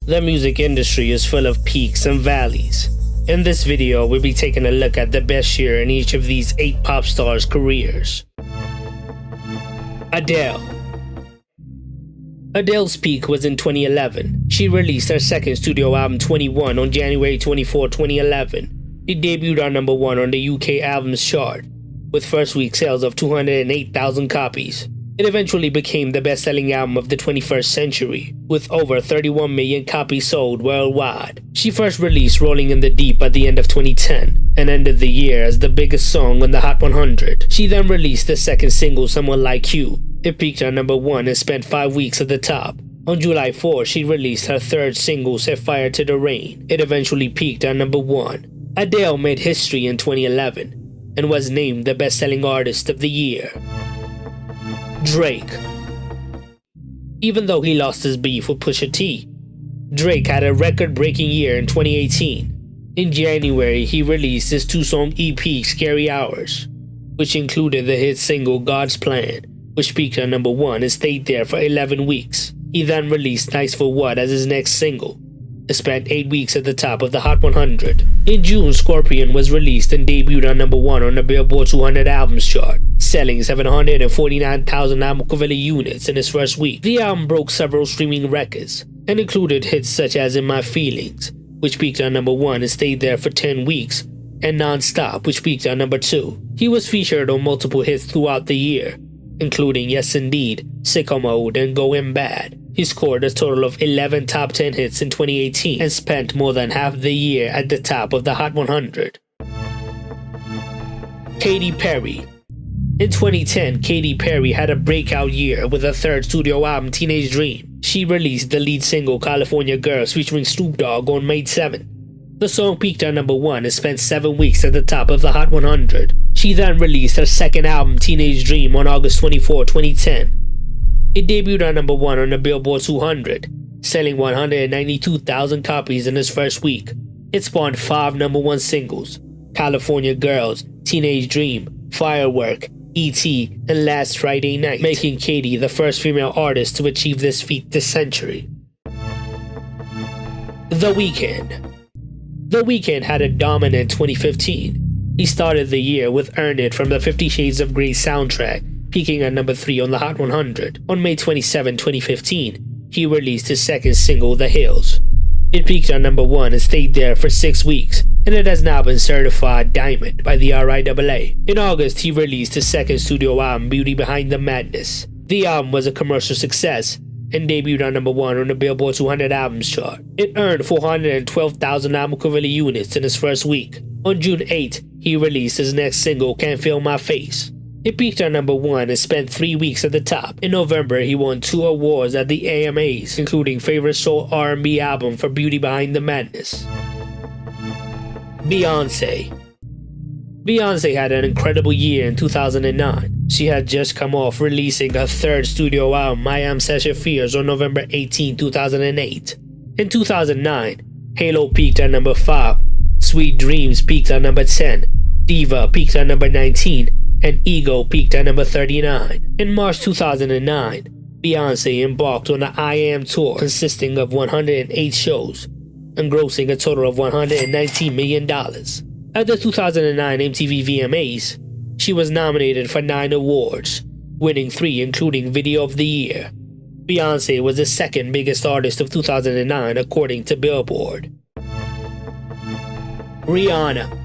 The music industry is full of peaks and valleys. In this video, we'll be taking a look at the best year in each of these 8 pop stars' careers. Adele. Adele's peak was in 2011. She released her second studio album 21 on January 24, 2011. It debuted on number 1 on the UK Albums Chart, with first week sales of 208,000 copies. It eventually became the best-selling album of the 21st century, with over 31 million copies sold worldwide. She first released Rolling in the Deep at the end of 2010, and ended the year as the biggest song on the Hot 100. She then released the second single, Someone Like You. It peaked on number 1 and spent 5 weeks at the top. On July 4, she released her third single, Set Fire to the Rain. It eventually peaked on number 1. Adele made history in 2011, and was named the best-selling artist of the year. Drake. Even though he lost his beef with Pusha T, Drake had a record-breaking year in 2018. In January, he released his 2-song EP, Scary Hours, which included the hit single God's Plan, which peaked on number 1 and stayed there for 11 weeks. He then released Nice for What as his next single. It spent 8 weeks at the top of the Hot 100. In June, Scorpion was released and debuted on number 1 on the Billboard 200 Albums Chart, selling 749,000 album equivalent units in its first week. The album broke several streaming records and included hits such as In My Feelings, which peaked on number 1 and stayed there for 10 weeks, and Non-Stop, which peaked on number 2. He was featured on multiple hits throughout the year, including Yes Indeed, Sicko Mode, and Going Bad. He scored a total of 11 top 10 hits in 2018 and spent more than half the year at the top of the Hot 100. Katy Perry. In 2010, Katy Perry had a breakout year with her third studio album, Teenage Dream. She released the lead single, California Girls, featuring Snoop Dogg on May 7. The song peaked on number 1 and spent 7 weeks at the top of the Hot 100. She then released her second album, Teenage Dream, on August 24, 2010. It debuted on number 1 on the Billboard 200, selling 192,000 copies in its first week. It spawned 5 number 1 singles: California Girls, Teenage Dream, Firework, E.T., and Last Friday Night, making Katy the first female artist to achieve this feat this century. The Weeknd. The Weeknd had a dominant 2015. He started the year with Earn It from the 50 Shades of Grey soundtrack, peaking at number 3 on the Hot 100. On May 27, 2015, he released his second single, The Hills. It peaked on number 1 and stayed there for 6 weeks, and it has now been certified Diamond by the RIAA. In August, he released his second studio album, Beauty Behind the Madness. The album was a commercial success and debuted on number 1 on the Billboard 200 Albums Chart. It earned 412,000 album equivalent units in its first week. On June 8, he released his next single, Can't Feel My Face. It peaked on number 1 and spent 3 weeks at the top. In November, he won 2 awards at the AMAs, including Favorite Soul R&B Album for Beauty Behind the Madness. Beyoncé. Beyoncé had an incredible year in 2009. She had just come off releasing her third studio album, I Am Sasha Fierce, on November 18, 2008. In 2009, Halo peaked at number 5, Sweet Dreams peaked at number 10, Diva peaked at number 19, and Ego peaked at number 39. In March 2009, Beyoncé embarked on the I Am Tour, consisting of 108 shows, and grossing a total of $119 million. At the 2009 MTV VMAs, she was nominated for 9 awards, winning 3 including Video of the Year. Beyoncé was the second biggest artist of 2009 according to Billboard. Rihanna.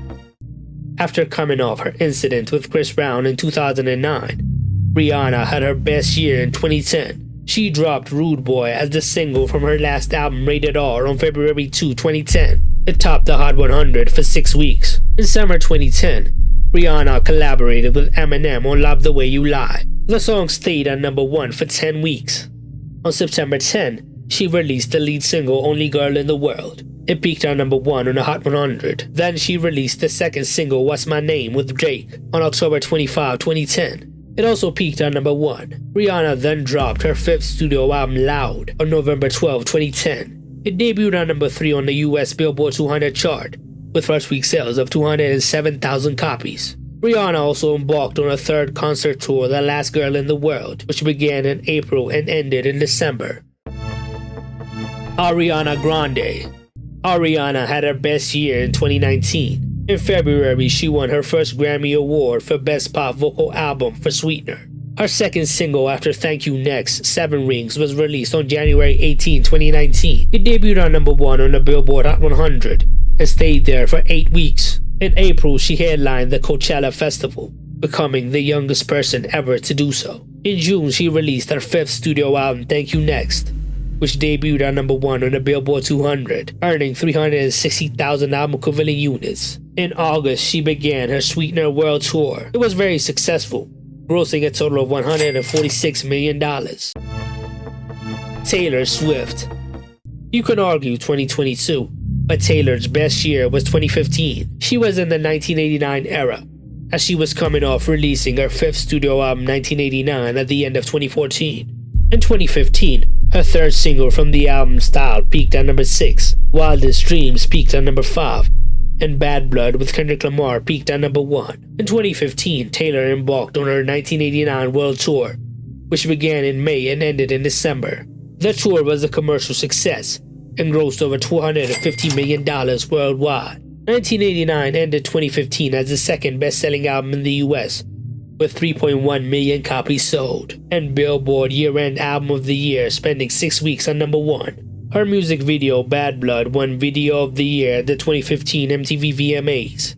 After coming off her incident with Chris Brown in 2009, Rihanna had her best year in 2010. She dropped Rude Boy as the single from her last album, Rated R, on February 2, 2010. It topped the Hot 100 for 6 weeks. In summer 2010, Rihanna collaborated with Eminem on Love the Way You Lie. The song stayed at number 1 for 10 weeks. On September 10, she released the lead single, Only Girl in the World. It peaked on number 1 on the Hot 100. Then she released the second single, What's My Name, with Drake on October 25, 2010. It also peaked on number 1. Rihanna then dropped her 5th studio album, Loud, on November 12, 2010. It debuted on number 3 on the US Billboard 200 chart, with first week sales of 207,000 copies. Rihanna also embarked on a third concert tour, The Last Girl in the World, which began in April and ended in December. Ariana Grande. Ariana had her best year in 2019. In February, she won her first Grammy Award for Best Pop Vocal Album for Sweetener. Her second single after Thank You Next, 7 Rings, was released on January 18, 2019. It debuted on number 1 on the Billboard Hot 100 and stayed there for 8 weeks. In April, she headlined the Coachella Festival, becoming the youngest person ever to do so. In June, she released her 5th studio album, Thank You Next, which debuted on number 1 on the Billboard 200, earning 360,000 album equivalent units. In August, she began her Sweetener World Tour. It was very successful, grossing a total of $146 million. Taylor Swift. You can argue 2022, but Taylor's best year was 2015. She was in the 1989 era, as she was coming off releasing her 5th studio album 1989 at the end of 2014. In 2015, her 3rd single from the album Style peaked at number 6, Wildest Dreams peaked at number 5, and Bad Blood with Kendrick Lamar peaked at number 1. In 2015, Taylor embarked on her 1989 World Tour, which began in May and ended in December. The tour was a commercial success and grossed over $250 million worldwide. 1989 ended 2015 as the 2nd best-selling album in the US, with 3.1 million copies sold, and Billboard Year-End Album of the Year, spending 6 weeks on number 1. Her music video, Bad Blood, won Video of the Year at the 2015 MTV VMAs.